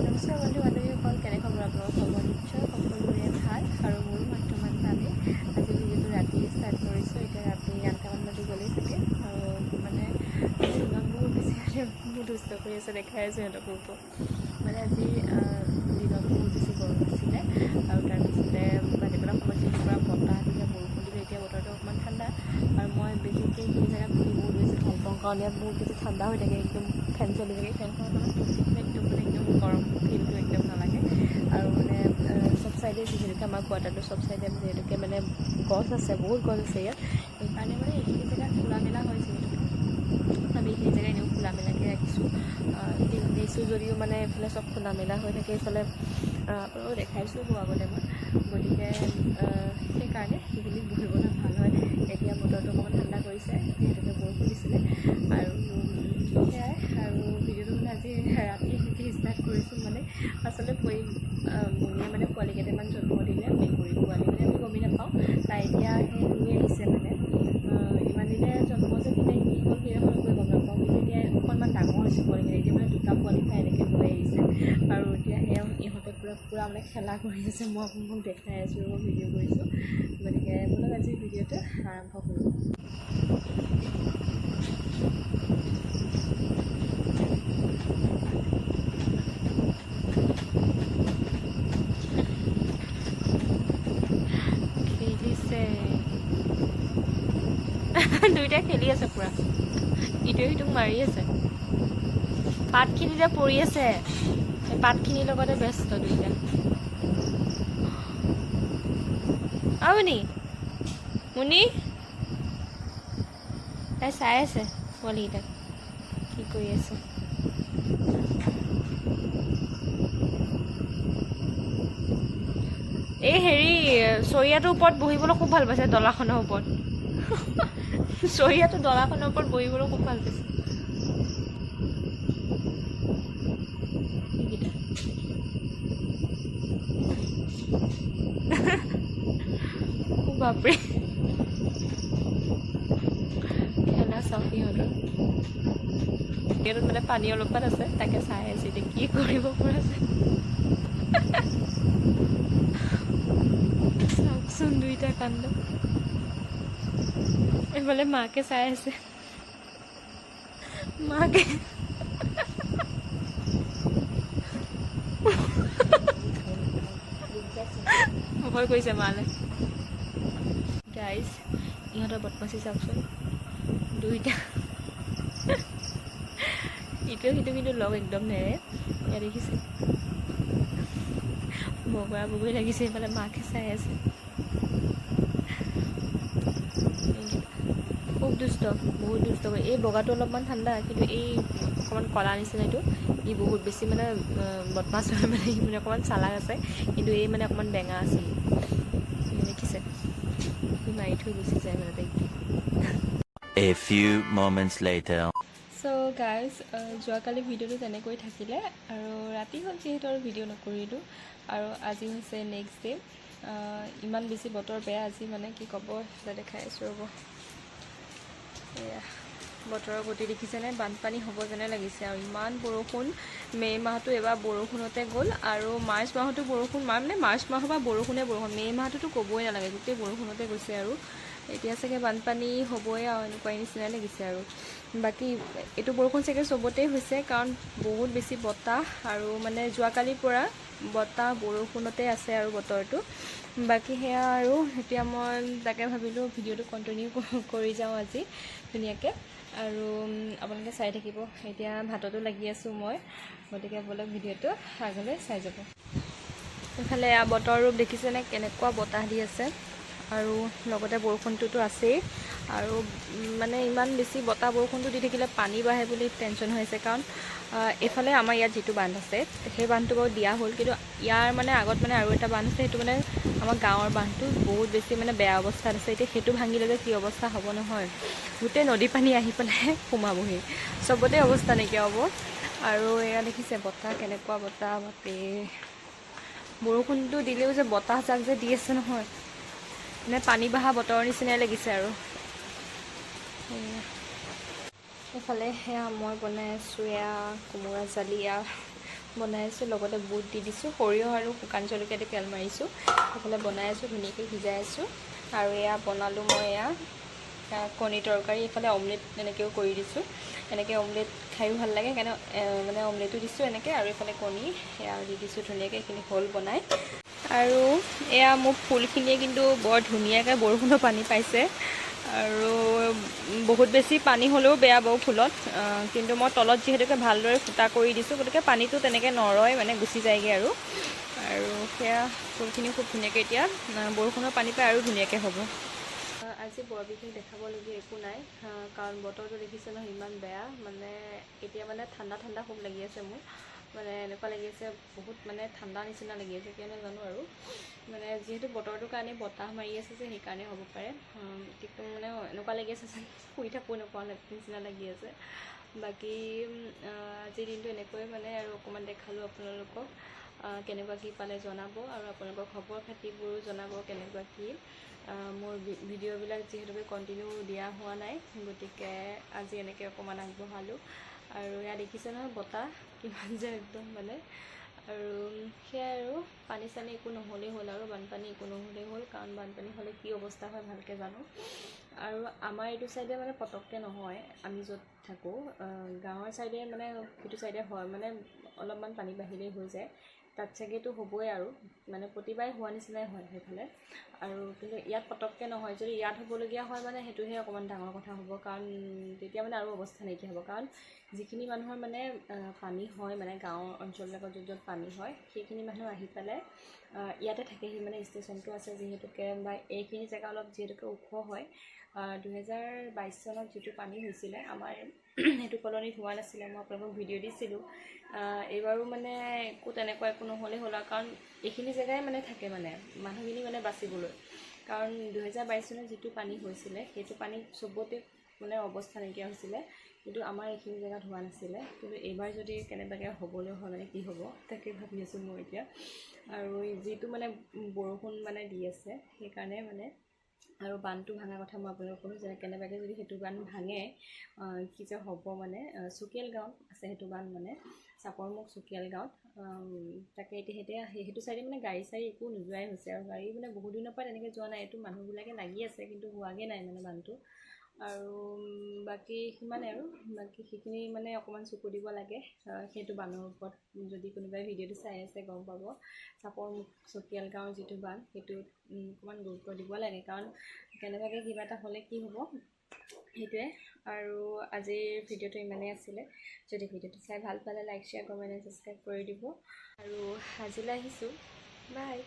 নমস্কাৰ বন্ধু বান্ধৱীসকল, কেনে খবৰ আপোনালোকৰ? খবৰ নিশ্চয় সকলোৰে ভাল আৰু মোৰো বৰ্তমান ভালেই। আজি ভিডিঅ'টো ৰাতি ষ্টাৰ্ট কৰিছোঁ। এতিয়া ৰাতি 8টামান বাজি গ'লেই চাগে। আৰু মানে ইমান বহুত বেছি মোৰ দুষ্ট কৰি আছে, দেখাই আছোঁ সিহঁতক গ্ৰুপত। মানে আজি দিনত বহুত বেছি গৰম আছিলে আৰু তাৰপিছতে ভাটিবেলা সময়খিনিৰ পৰা বতাহ দিলে, বৰষুণ দিলে। এতিয়া বতৰটো অকণমান ঠাণ্ডা আৰু মই বেছিকৈ সেই জেগাত বহি বহুত বেছি ভাল পাওঁ, কাৰণ ইয়াত বহুত বেছি ঠাণ্ডা হৈ থাকে। একদম ফেন চলি থাকে, ফেনখনৰ তলত বহি থাকিলে একদম গৰম ফিলটো একদম নালাগে। আৰু মানে চব চাইডে যিহেতুকে আমাৰ কোৱাৰ্টাৰটো চব চাইডে যিহেতুকে মানে গছ আছে, বহুত গছ আছে ইয়াত, সেইকাৰণে মানে এইখিনি জেগাত খোলা মেলা হয়। যিহেতুকে আমি এইখিনি জেগা এনেও খোলা মেলাকৈ ৰাখিছোঁ, দিছোঁ যদিও মানে এইফালে চব খোলা মেলা হৈ থাকে। এইফালে আপোনালোকক দেখাইছোঁ আগতে মই, গতিকে সেইকাৰণে সেইখিনিত বহিবলৈ ভাল হয়। এতিয়া বতৰটো অকণমান ঠাণ্ডা কৰিছে, যিহেতুকে বৰষুণ দিছিলে। আৰু সেয়াই, আৰু ভিডিঅ'টো মানে আজি ৰাতি ষ্টাৰ্ট কৰিছোঁ। মানে আচলতে মুনিয়ে মানে পোৱালি কেইটামান জন্ম দিলে, মেকুৰী পোৱালি মানে আমি গমেই নাপাওঁ। তাই এতিয়া সেই লৈ আহিছে, মানে ইমান দিনে জন্ম যে দিলে কি হ'ল সেইডোখৰ গম নাপাওঁ। কিন্তু এতিয়া অকণমান ডাঙৰ হৈছে পোৱালিকেইটা, এতিয়া মানে দুটা পোৱালি তাই এনেকৈ লৈ আহিছে। আৰু এতিয়া সেয়া ইহঁতে পূৰা মানে খেলা কৰি আছে। মই আপোনালোকক দেখাই আছোঁ, মই ভিডিঅ' কৰিছোঁ। গতিকে ব'লক আজি ভিডিঅ'টো আৰম্ভ কৰোঁ। দুইটাই খেলি আছে পুৰা, ইটোৱে সিটোক মাৰি আছে। পাতখিনি যে পৰি আছে, সেই পাতখিনিৰ লগতে ব্যস্ত দুইটা। মুনি মুনি তাই চাই আছে পোৱালিকেইটাক কি কৰি আছে। এই হেৰি চৰিয়াটোৰ ওপৰত বহিবলৈ খুব ভাল পাইছে, দলাখনৰ ওপৰত। চৰিয়াটো দলাখনৰ ওপৰত বহিবলৈ খুব ভাল পাইছে। বাপৰে, খেলা চাওক সিহঁতৰ। সিহঁতত মানে পানী অলপমান আছে, তাকে চাই আছে এতিয়া কি কৰিব পৰা আছে। চাওকচোন দুইটা কাণ্ড। এইফালে মাকে চাই আছে, মাকে ভয় কৰিছে মালে। গাইজ, ইহঁতৰ বদমাচি চাওকচোন দুইটা। ইটোৱে সিটো কিন্তু লগ একদম নেৰে, এয়া দেখিছে বগৰা বগৰী লাগিছে। এইফালে মাকে চাই আছে। খুব দুষ্ট, বহুত দুষ্ট কৰে। এই বগাটো অলপমান ঠাণ্ডা, কিন্তু এই অকণমান কলা নিচিনাটো ই বহুত বেছি মানে বদমাছ হয়। মানে ই মানে অকণমান চালাক আছে, কিন্তু এই মানে অকণমান বেঙা আছে। দেখিছে, সি মাৰি থৈ গুচি যায় মানে তাইক। A few moments later. So' guys, যোৱাকালি ভিডিঅ'টো তেনেকৈ থাকিলে আৰু ৰাতি হ'ল যিহেতু আৰু ভিডিঅ' নকৰিলোঁ। আৰু আজি হৈছে নেক্সট ডে'। ইমান বেছি বতৰ বেয়া আজি, মানে কি ক'ব, সেইফালে দেখাই আছোঁ ৰ'ব। এয়া বতৰৰ গতি দেখিছেনে, বানপানী হ'ব যেনে লাগিছে। আৰু ইমান বৰষুণ, মে' মাহটো এবাৰ বৰষুণতে গ'ল, আৰু মাৰ্চ মাহতো বৰষুণ, মানে মাৰ্চ মাহৰ পৰা বৰষুণ। মে' মাহটোতো ক'বই নালাগে, গোটেই বৰষুণতে গৈছে। আৰু এতিয়া চাগে বানপানী হ'বই আৰু এনেকুৱাই নিচিনাই লাগিছে। আৰু বাকী এইটো বৰষুণ চাগে চবতেই হৈছে, কাৰণ বহুত বেছি বতাহ, আৰু মানে যোৱাকালিৰ পৰা বতাহ বৰষুণতে আছে আৰু বতৰটো। বাকী সেয়া, আৰু এতিয়া মই তাকে ভাবিলোঁ ভিডিঅ'টো কণ্টিনিউ কৰি যাওঁ আজি ধুনীয়াকৈ, আৰু আপোনালোকে চাই থাকিব। এতিয়া ভাততো লাগি আছোঁ মই, গতিকে ব'লক ভিডিঅ'টো আগলৈ চাই যাব। এইফালে বতৰ ৰূপ দেখিছেনে, কেনেকুৱা বতাহ দি আছে, আৰু লগতে বৰষুণটোতো আছেই। আৰু মানে ইমান বেছি বতাহ বৰষুণটো দি থাকিলে পানী বাঢ়ে বুলি টেনশ্যন হৈ আছে, কাৰণ এইফালে আমাৰ ইয়াত যিটো বান্ধ আছে সেই বান্ধটো বাৰু দিয়া হ'ল, কিন্তু ইয়াৰ মানে আগত মানে আৰু এটা বান্ধ আছে, সেইটো মানে আমাৰ গাঁৱৰ বান্ধটো বহুত বেছি মানে বেয়া অৱস্থাত আছে। এতিয়া সেইটো ভাঙিলে যে কি অৱস্থা হ'ব নহয়, গোটেই নদী পানী আহি পেলাই সোমাবহি, চবতে অৱস্থা নাইকিয়া হ'ব। আৰু এয়া দেখিছে বতাহ, কেনেকুৱা বতাহ, বাপৰে। বৰষুণটো দিলেও যে বতাহ জাক যে দি আছে নহয়, মানে পানী বঢ়া বতৰৰ নিচিনাই লাগিছে। আৰু এইফালে সেয়া মই বনাই আছোঁ, এয়া কোমোৰা জালি, বনাই আছোঁ, লগতে বুট দি দিছোঁ, সৰিয়হ আৰু শুকান জলকীয়া দি তেল মাৰিছোঁ, সেইফালে বনাই আছোঁ, ধুনীয়াকৈ সিজাই আছোঁ। আৰু এয়া বনালোঁ মই এয়া কণী তৰকাৰী, এইফালে অমলেট এনেকৈও কৰি দিছোঁ। এনেকৈ অমলেট খায়ো ভাল লাগে, সেইকাৰণে মানে অমলেটো দিছোঁ এনেকৈ, আৰু এইফালে কণী এয়া দি দিছোঁ ধুনীয়াকৈ। এইখিনি হ'ল বনাই। আৰু এয়া মোৰ ফুলখিনিয়ে কিন্তু বৰ ধুনীয়াকৈ বৰষুণৰ পানী পাইছে। আৰু বহুত বেছি পানী হ'লেও বেয়া বাৰু ফুলত, কিন্তু মই তলত যিহেতুকে ভালদৰে ফুটা কৰি দিছোঁ, গতিকে পানীটো তেনেকৈ নৰয়, মানে গুচি যায়গৈ। আৰু সেয়া ফুলখিনি খুব ধুনীয়াকৈ এতিয়া বৰষুণৰ পানী পাই আৰু ধুনীয়াকৈ হ'ব। আজি বৰ বিশেষ দেখাবলগীয়া একো নাই, কাৰণ বতৰটো দেখিছে নহয় ইমান বেয়া, মানে এতিয়া মানে ঠাণ্ডা ঠাণ্ডা খুব লাগি আছে মোৰ, মানে এনেকুৱা লাগি আছে বহুত মানে ঠাণ্ডা নিচিনা লাগি আছে, কিয় নাজানো আৰু। মানে যিহেতু বতৰটোৰ কাৰণে বতাহ মাৰি আছে যে, সেইকাৰণে হ'ব পাৰে। কিন্তু মানে এনেকুৱা লাগি আছে যেন শুই থাকোঁ এনেকুৱা নিচিনা লাগি আছে। বাকী আজিৰ দিনটো এনেকৈয়ে মানে আৰু অকণমান দেখালোঁ আপোনালোকক। কেনেকুৱা কি পালে জনাব, আৰু আপোনালোকৰ খবৰ খাতিবোৰো জনাব কেনেকুৱা কি। মোৰ ভিডিঅ'বিলাক যিহেতুকে কণ্টিনিউ দিয়া হোৱা নাই, গতিকে আজি এনেকৈ অকণমান আগবঢ়ালোঁ। আৰু ইয়াত দেখিছে নহয় বতাহ কিমান যে একদম মানে। আৰু সেয়াই, আৰু পানী চানী একো নহ'লেই হ'ল, আৰু বানপানী একো নহ'লেই হ'ল, কাৰণ বানপানী হ'লে কি অৱস্থা হয় ভালকৈ জানো। আৰু আমাৰ এইটো চাইডে মানে পটককৈ নহয়, আমি য'ত থাকোঁ গাঁৱৰ চাইডে মানে সেইটো চাইডে হয়, মানে অলপমান পানী বাঢ়িলেই হৈ যায়। তাত চাগেতো হ'বই, আৰু মানে প্ৰতিবাৰে হোৱা নিচিনাই হয় সেইফালে। আৰু কিন্তু ইয়াত পটককৈ নহয়, যদি ইয়াত হ'বলগীয়া হয় মানে সেইটোহে অকণমান ডাঙৰ কথা হ'ব, কাৰণ তেতিয়া মানে আৰু অৱস্থা নাইকিয়া হ'ব। কাৰণ যিখিনি মানুহৰ মানে পানী হয়, মানে গাঁৱৰ অঞ্চলবিলাকত য'ত য'ত পানী হয়, সেইখিনি মানুহ আহি পেলাই ইয়াতে থাকেহি, মানে ষ্টেচনটো আছে যিহেতুকে, বা এইখিনি জেগা অলপ যিহেতুকে ওখ হয়। 2022 চনত যিটো পানী হৈছিলে আমাৰ সেইটো কলনীত হোৱা নাছিলে, মই আপোনালোকক ভিডিঅ' দিছিলোঁ। এইবাৰো মানে তেনেকুৱা একো নহ'লেই হ'ল, কাৰণ এইখিনি জেগাই মানে থাকে মানে মানুহখিনি মানে বাচিবলৈ। কাৰণ 2022 চনত যিটো পানী হৈছিলে সেইটো পানী চবতে মানে অৱস্থা নাইকিয়া হৈছিলে, কিন্তু আমাৰ এইখিনি জেগাত হোৱা নাছিলে। কিন্তু এইবাৰ যদি কেনেবাকৈ হ'বলৈ হয় মানে কি হ'ব তাকে ভাবি আছোঁ মই এতিয়া। আৰু যিটো মানে বৰষুণ মানে দি আছে সেইকাৰণে মানে, আৰু বান্ধটো ভাঙা কথা মই আপোনালোকক ক'লোঁ যে কেনেবাকৈ যদি সেইটো বান্ধ ভাঙে কি যে হ'ব মানে। চুকিয়াল গাঁৱত আছে সেইটো বান্ধ, মানে চাপৰমুখ চুকিয়াল গাঁৱত। তাকে এতিয়া সেইটো চাইডে মানে গাড়ী চাড়ী একো নোযোৱাই হৈছে, আৰু গাড়ী মানে বহুত দিনৰ পৰা তেনেকৈ যোৱা নাই। এইটো মানুহবিলাকে লাগি আছে কিন্তু হোৱাগৈ নাই মানে বান্ধটো। আৰু বাকী সিমানে, আৰু বাকী সেইখিনি মানে অকণমান চকু দিব লাগে। সেইটো বান্ধৰ ওপৰত যদি কোনোবাই ভিডিঅ'টো চাই আছে গম পাব। চাপৰমুখ চকিয়াল গাঁৱৰ যিটো বান্ধ সেইটোত অকণমান গুৰুত্ব দিব লাগে, কাৰণ কেনেবাকৈ কিবা এটা হ'লে কি হ'ব সেইটোৱে। আৰু আজিৰ ভিডিঅ'টো ইমানেই আছিলে। যদি ভিডিঅ'টো চাই ভাল পালে like share comment and subscribe কৰি দিব। আৰু আজিলৈ আহিছোঁ, বাই।